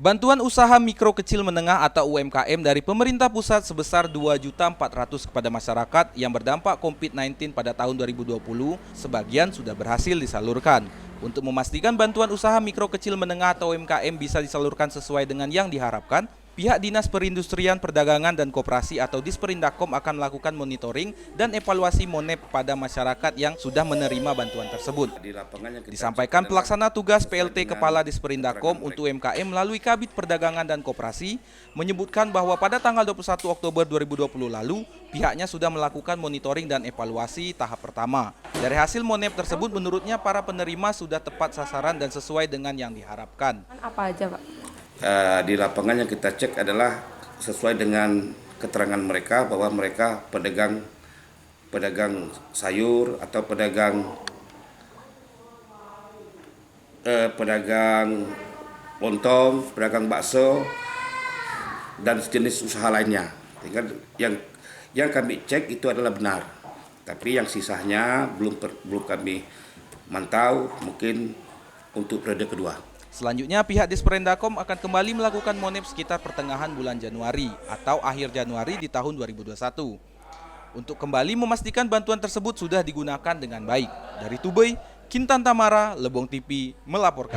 Bantuan usaha mikro kecil menengah atau UMKM dari pemerintah pusat sebesar 2.400.000 kepada masyarakat yang berdampak COVID-19 pada tahun 2020, sebagian sudah berhasil disalurkan. Untuk memastikan bantuan usaha mikro kecil menengah atau UMKM bisa disalurkan sesuai dengan yang diharapkan, pihak Dinas Perindustrian Perdagangan dan Koperasi atau Disperindakom akan melakukan monitoring dan evaluasi MONEP pada masyarakat yang sudah menerima bantuan tersebut. Disampaikan pelaksana tugas PLT Kepala Disperindakom untuk UMKM melalui Kabid Perdagangan dan Koperasi, menyebutkan bahwa pada tanggal 21 Oktober 2020 lalu, pihaknya sudah melakukan monitoring dan evaluasi tahap pertama. Dari hasil MONEP tersebut, menurutnya para penerima sudah tepat sasaran dan sesuai dengan yang diharapkan. Apa aja, Pak? Di lapangan yang kita cek adalah sesuai dengan keterangan mereka bahwa mereka pedagang sayur atau pedagang lontong, pedagang bakso dan sejenis usaha lainnya. Yang kami cek itu adalah benar, tapi yang sisanya belum kami mantau, mungkin untuk periode kedua. Selanjutnya, pihak Disperindakom akan kembali melakukan MONEP sekitar pertengahan bulan Januari atau akhir Januari di tahun 2021. Untuk kembali memastikan bantuan tersebut sudah digunakan dengan baik. Dari Tubei, Kintan Tamara, Lebong TV melaporkan.